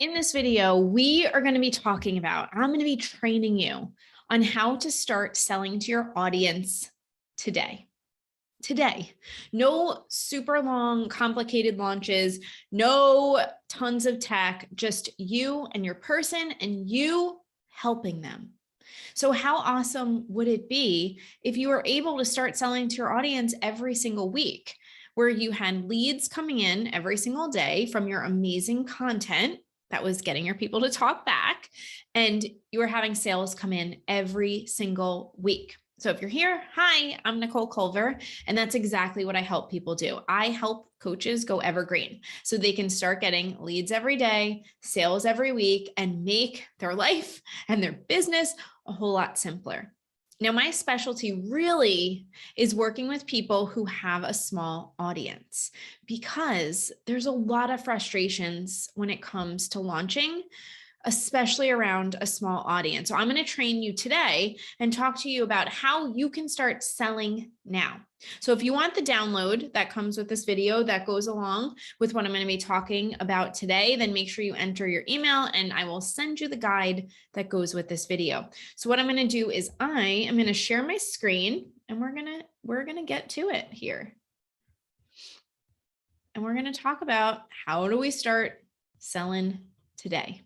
In this video, we are going to be talking about, I'm going to be training you on how to start selling to your audience today. Today, no super long, complicated launches, no tons of tech, just you and your person and you helping them. So how awesome would it be if you were able to start selling to your audience every single week, where you had leads coming in every single day from your amazing content that was getting your people to talk back, and you were having sales come in every single week. So if you're here, hi, I'm Nicole Culver, and that's exactly what I help people do. I help coaches go evergreen so they can start getting leads every day, sales every week, and make their life and their business a whole lot simpler. Now, my specialty really is working with people who have a small audience, because there's a lot of frustrations when it comes to launching, especially around a small audience. So I'm going to train you today and talk to you about how you can start selling now. So if you want the download that comes with this video that goes along with what I'm going to be talking about today, then make sure you enter your email and I will send you the guide that goes with this video. So what I'm going to do is I am going to share my screen and we're going to get to it here. And we're going to talk about how do we start selling today.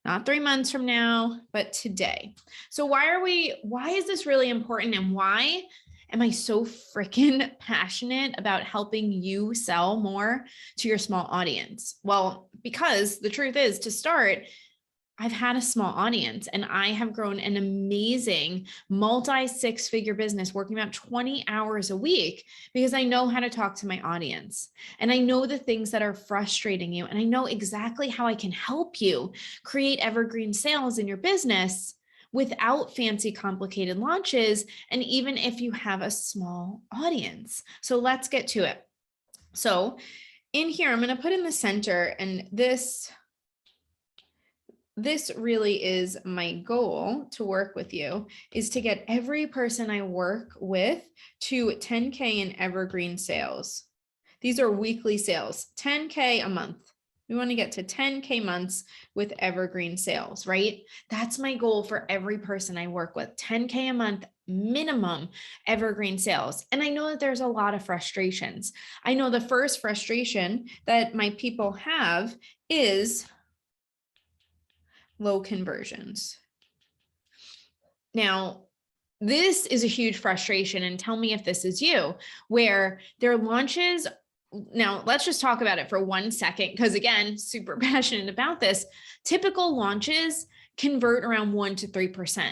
Not 3 months from now, but today. So why is this really important, and why am I so freaking passionate about helping you sell more to your small audience? Well, because the truth is, to start, I've had a small audience and I have grown an amazing multi-six-figure business working about 20 hours a week because I know how to talk to my audience and I know the things that are frustrating you and I know exactly how I can help you create evergreen sales in your business without fancy, complicated launches, and even if you have a small audience. So let's get to it. So in here, I'm going to put in the center, and this really is my goal to work with you, is to get every person I work with to 10K in evergreen sales. These are weekly sales, 10K a month. We want to get to 10K months with evergreen sales, right? That's my goal for every person I work with, 10K a month minimum evergreen sales. And I know that there's a lot of frustrations. I know the first frustration that my people have is low conversions. Now, this is a huge frustration, and tell me if this is you, where their launches, now let's just talk about it for 1 second, because again, super passionate about this. Typical launches convert around 1 to 3%.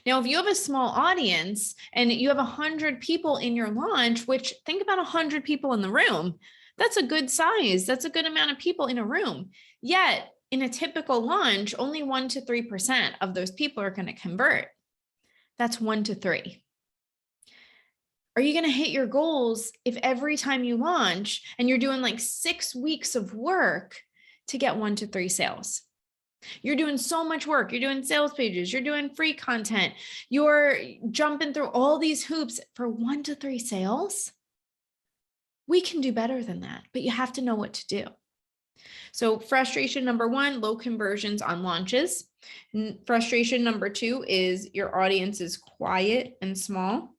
Now, if you have a small audience and you have 100 people in your launch, which think about 100 people in the room, that's a good size. That's a good amount of people in a room. Yet in a typical launch, only 1 to 3% of those people are going to convert. That's 1 to 3. Are you going to hit your goals if every time you launch and you're doing like 6 weeks of work to get 1 to 3 sales? You're doing so much work. You're doing sales pages. You're doing free content. You're jumping through all these hoops for 1 to 3 sales. We can do better than that, but you have to know what to do. So frustration number 1, low conversions on launches. Frustration number 2 is your audience is quiet and small.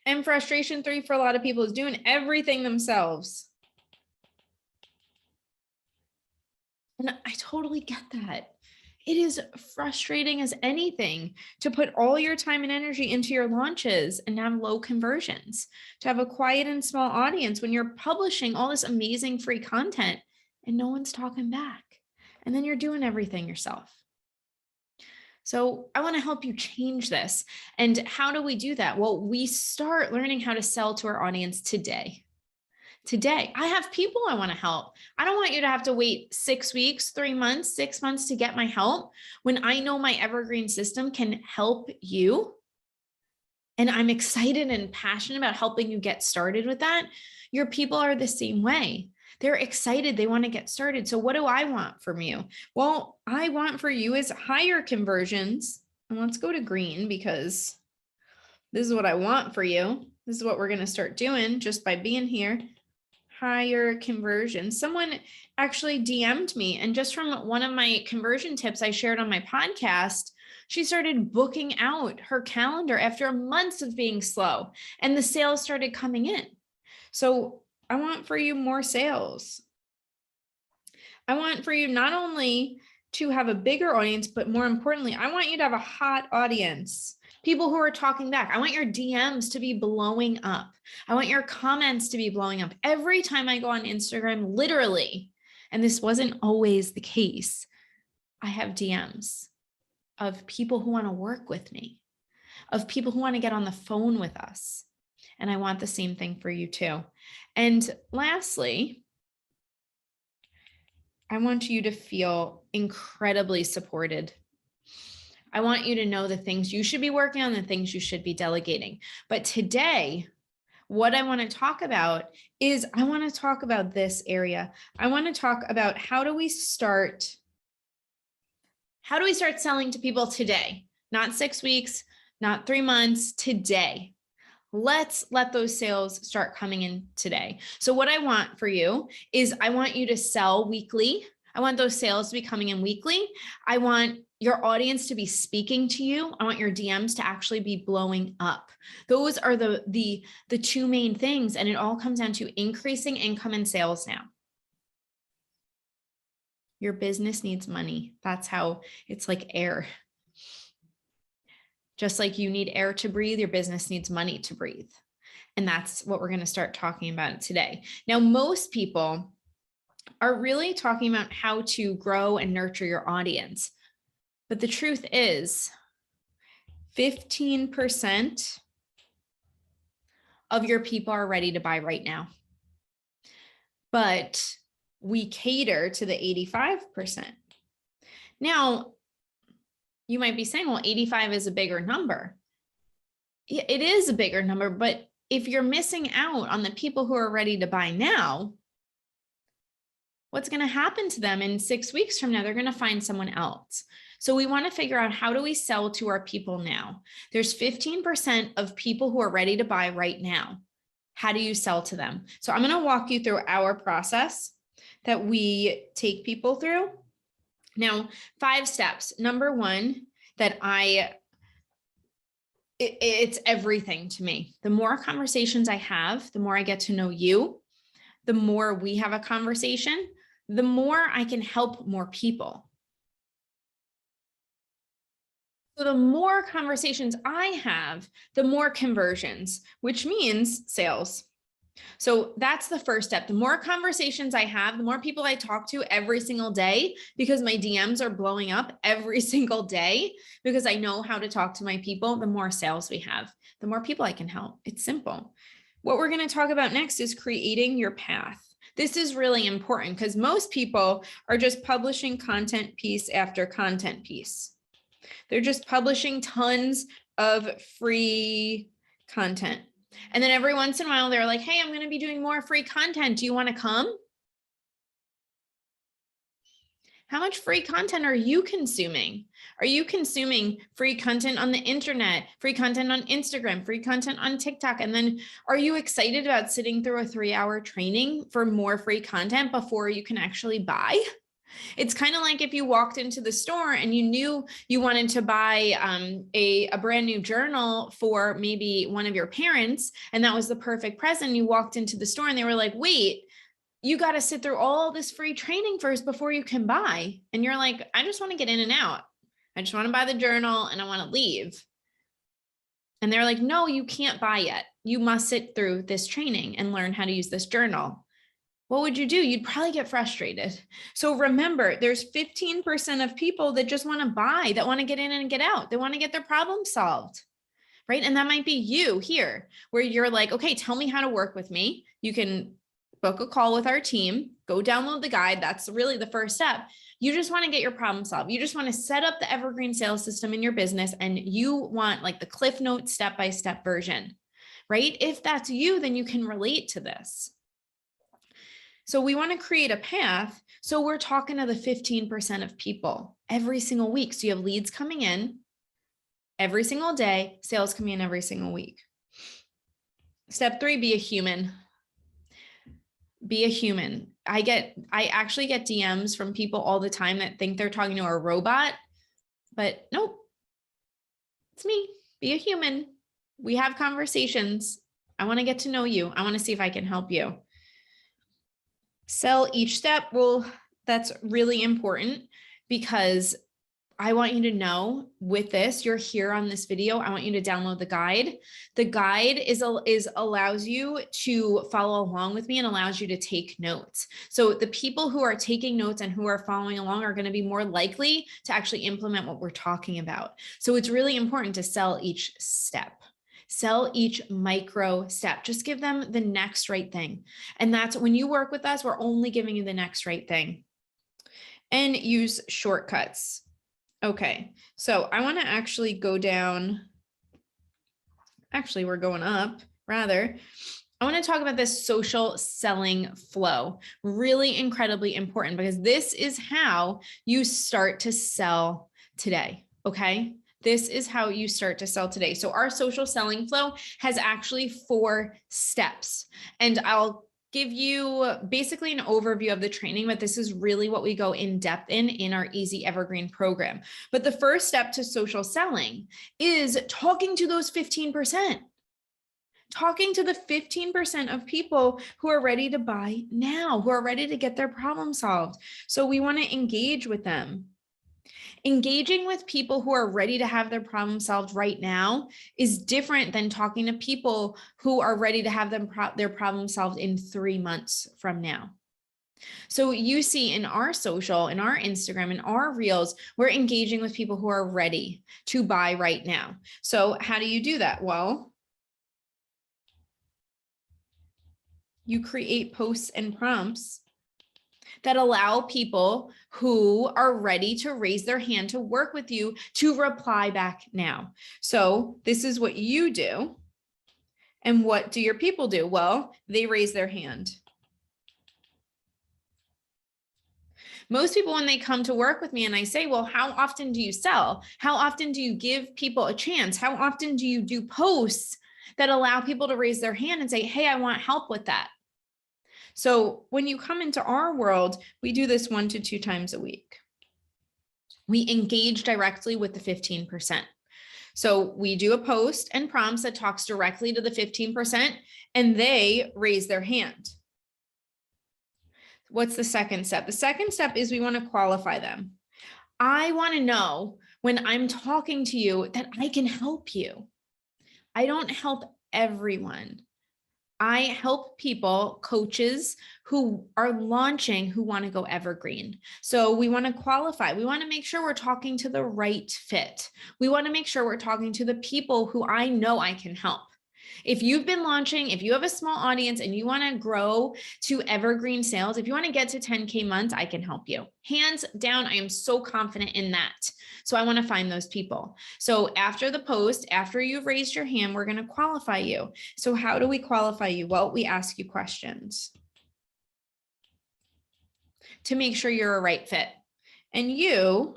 And frustration 3 for a lot of people is doing everything themselves. And I totally get that. It is frustrating as anything to put all your time and energy into your launches and have low conversions, to have a quiet and small audience when you're publishing all this amazing free content and no one's talking back. And then you're doing everything yourself. So I want to help you change this. And how do we do that? Well, we start learning how to sell to our audience today. Today, I have people I want to help. I don't want you to have to wait 6 weeks, 3 months, 6 months to get my help when I know my evergreen system can help you. And I'm excited and passionate about helping you get started with that. Your people are the same way. They're excited. They want to get started. So what do I want from you? Well, I want for you is higher conversions. And let's go to green, because this is what I want for you. This is what we're going to start doing just by being here. higher conversion. Someone actually DM'd me, and just from one of my conversion tips I shared on my podcast, she started booking out her calendar after months of being slow, and the sales started coming in. So I want for you more sales. I want for you not only to have a bigger audience, but more importantly, I want you to have a hot audience. People who are talking back. I want your DMs to be blowing up. I want your comments to be blowing up. Every time I go on Instagram, literally, and this wasn't always the case, I have DMs of people who want to work with me, of people who want to get on the phone with us. And I want the same thing for you too. And lastly, I want you to feel incredibly supported. I want you to know the things you should be working on, the things you should be delegating. But today, what I want to talk about is I want to talk about this area. I want to talk about how do we start selling to people today? Not 6 weeks, not 3 months, today. Let's let those sales start coming in today. So what I want for you is I want you to sell weekly. I want those sales to be coming in weekly. I want your audience to be speaking to you. I want your DMs to actually be blowing up. Those are the two main things. And it all comes down to increasing income and sales now. Your business needs money. That's how it's like air. Just like you need air to breathe, your business needs money to breathe. And that's what we're going to start talking about today. Now, most people are really talking about how to grow and nurture your audience. But the truth is, 15% of your people are ready to buy right now. But we cater to the 85%. Now, you might be saying, well, 85 is a bigger number. Yeah, it is a bigger number, but if you're missing out on the people who are ready to buy now, what's going to happen to them in 6 weeks from now? They're going to find someone else. So we want to figure out, how do we sell to our people now? There's 15% of people who are ready to buy right now. How do you sell to them? So I'm going to walk you through our process that we take people through. Now, 5 steps. Number 1, that it's everything to me. The more conversations I have, the more I get to know you, the more we have a conversation, the more I can help more people. So the more conversations I have, the more conversions, which means sales. So that's the first step. The more conversations I have, the more people I talk to every single day, because my DMs are blowing up every single day, because I know how to talk to my people, the more sales we have, the more people I can help. It's simple. What we're going to talk about next is creating your path. This is really important because most people are just publishing content piece after content piece. They're just publishing tons of free content. And then every once in a while, they're like, hey, I'm going to be doing more free content. Do you want to come? How much free content are you consuming? Are you consuming free content on the internet, free content on Instagram, free content on TikTok? And then are you excited about sitting through a 3-hour training for more free content before you can actually buy? It's kind of like if you walked into the store and you knew you wanted to buy a brand new journal for maybe one of your parents, and that was the perfect present. You walked into the store and they were like, wait, you got to sit through all this free training first before you can buy. And you're like, I just want to get in and out. I just want to buy the journal and I want to leave. And they're like, no, you can't buy yet. You must sit through this training and learn how to use this journal. What would you do? You'd probably get frustrated. So remember, there's 15% of people that just want to buy, that want to get in and get out. They want to get their problem solved, right? And that might be you here, where you're like, okay, tell me how to work with me. You can book a call with our team, go download the guide. That's really the first step. You just want to get your problem solved. You just want to set up the evergreen sales system in your business, and you want like the Cliff Notes step-by-step version, right? If that's you, then you can relate to this. So we want to create a path. So we're talking to the 15% of people every single week. So you have leads coming in every single day, sales coming in every single week. Step 3, be a human. Be a human. I actually get DMs from people all the time that think they're talking to a robot, but nope, it's me. Be a human. We have conversations. I want to get to know you. I want to see if I can help you. Sell each step. Well, that's really important because I want you to know with this, you're here on this video. I want you to download the guide. The guide allows you to follow along with me and allows you to take notes. So the people who are taking notes and who are following along are going to be more likely to actually implement what we're talking about. So it's really important to sell each step. Sell each micro step. Just give them the next right thing. And that's when you work with us, we're only giving you the next right thing. And use shortcuts. Okay, so I want to actually go down. Actually, we're going up rather. I want to talk about this social selling flow. Really incredibly important because this is how you start to sell today. Okay. This is how you start to sell today. So our social selling flow has actually 4 steps, and I'll give you basically an overview of the training, but this is really what we go in depth in our Easy Evergreen program. But the first step to social selling is talking to those 15%. Talking to the 15% of people who are ready to buy now, who are ready to get their problem solved. So we want to engage with them. Engaging with people who are ready to have their problem solved right now is different than talking to people who are ready to have their problem solved in 3 months from now. So you see in our social, in our Instagram, in our reels, we're engaging with people who are ready to buy right now. So how do you do that? Well, you create posts and prompts that allow people who are ready to raise their hand to work with you to reply back now. So this is what you do. And what do your people do? Well, they raise their hand. Most people, when they come to work with me and I say, well, how often do you sell? How often do you give people a chance? How often do you do posts that allow people to raise their hand and say, hey, I want help with that? So when you come into our world, we do this 1 to 2 times a week. We engage directly with the 15%. So we do a post and prompts that talks directly to the 15% and they raise their hand. What's the second step? The second step is we want to qualify them. I want to know when I'm talking to you that I can help you. I don't help everyone. I help people, coaches who are launching, who want to go evergreen. So we want to qualify. We want to make sure we're talking to the right fit. We want to make sure we're talking to the people who I know I can help. If you've been launching, if you have a small audience and you want to grow to evergreen sales, if you want to get to 10K months, I can help you. Hands down, I am so confident in that. So I want to find those people. So after the post, after you've raised your hand, we're going to qualify you. So how do we qualify you? Well, we ask you questions to make sure you're a right fit. And you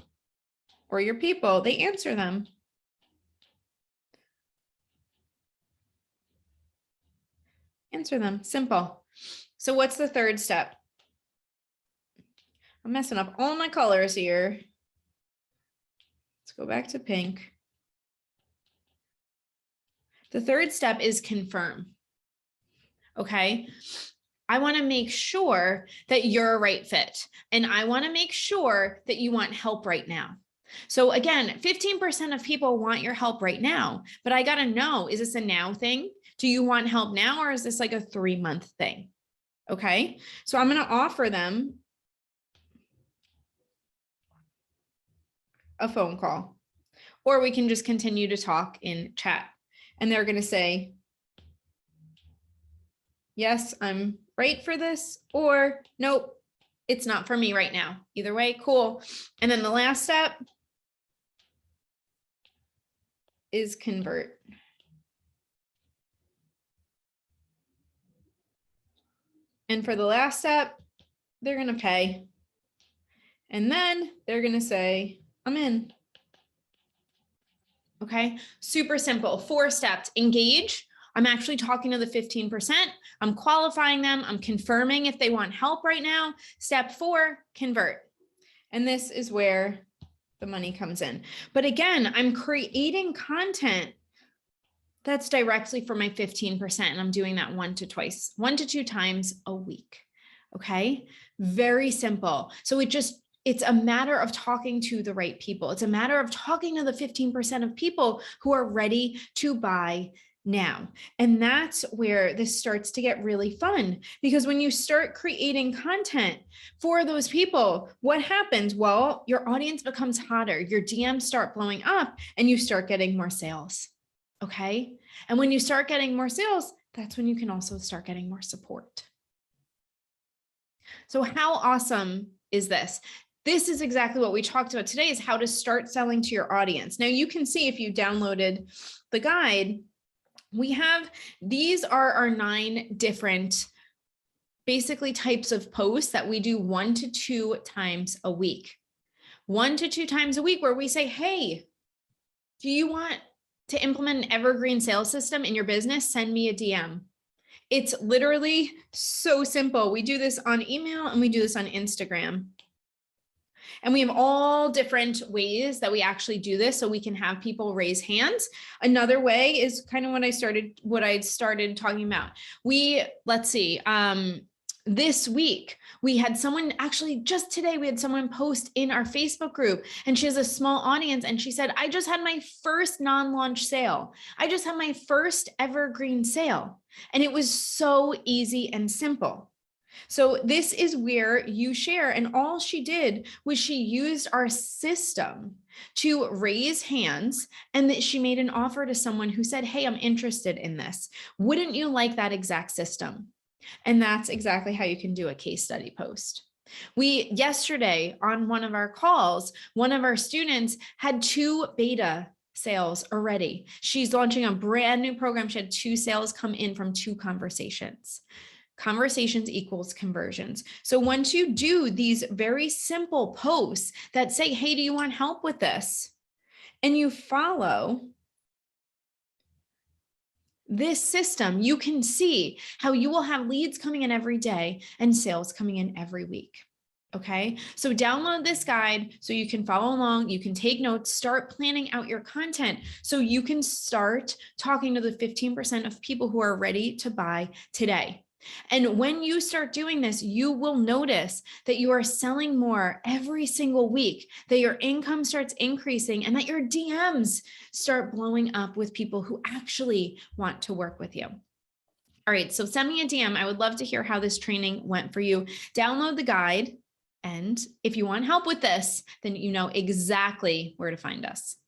or your people, they answer them. Answer them. Simple. So what's the third step? I'm messing up all my colors here. Let's go back to pink. The third step is confirm. Okay. I want to make sure that you're a right fit. And I want to make sure that you want help right now. So again, 15% of people want your help right now, but I got to know, is this a now thing? Do you want help now? Or is this like a 3-month thing? Okay. So I'm going to offer them a phone call, or we can just continue to talk in chat. And they're going to say, yes, I'm right for this, or nope, it's not for me right now. Either way, cool. And then the last step is convert. And for the last step, they're going to pay. And then they're going to say, I'm in. Okay. Super simple. 4 steps: engage, I'm actually talking to the 15%. I'm qualifying them. I'm confirming if they want help right now. Step 4, convert. And this is where the money comes in. But again, I'm creating content that's directly for my 15%. And I'm doing that 1 to 2 times a week. Okay. Very simple. So it's a matter of talking to the right people. It's a matter of talking to the 15% of people who are ready to buy now. And that's where this starts to get really fun, because when you start creating content for those people, what happens? Well, your audience becomes hotter, your DMs start blowing up, and you start getting more sales. Okay. And when you start getting more sales, that's when you can also start getting more support. So how awesome is this? This is exactly what we talked about today, is how to start selling to your audience. Now you can see, if you downloaded the guide, these are our 9 different basically types of posts that we do 1 to 2 times a week. 1 to 2 times a week where we say, hey, do you want to implement an evergreen sales system in your business? Send me a DM. It's literally so simple. We do this on email and we do this on Instagram. And we have all different ways that we actually do this, so we can have people raise hands. Another way is kind of what I started talking about. Let's see, this week we had someone, actually just today, we had someone post in our Facebook group, and she has a small audience, and she said, I just had my first non-launch sale. I just had my first evergreen sale. And it was so easy and simple. So this is where you share. And all she did was she used our system to raise hands, and that she made an offer to someone who said, hey, I'm interested in this. Wouldn't you like that exact system? And that's exactly how you can do a case study post. Yesterday on one of our calls, one of our students had 2 beta sales already. She's launching a brand new program. She had 2 sales come in from 2 conversations. Conversations equals conversions. So once you do these very simple posts that say, hey, do you want help with this? And you follow this system, you can see how you will have leads coming in every day and sales coming in every week. Okay, so download this guide so you can follow along, you can take notes, start planning out your content so you can start talking to the 15% of people who are ready to buy today. And when you start doing this, you will notice that you are selling more every single week, that your income starts increasing, and that your DMs start blowing up with people who actually want to work with you. All right, so send me a DM. I would love to hear how this training went for you. Download the guide. And if you want help with this, then you know exactly where to find us.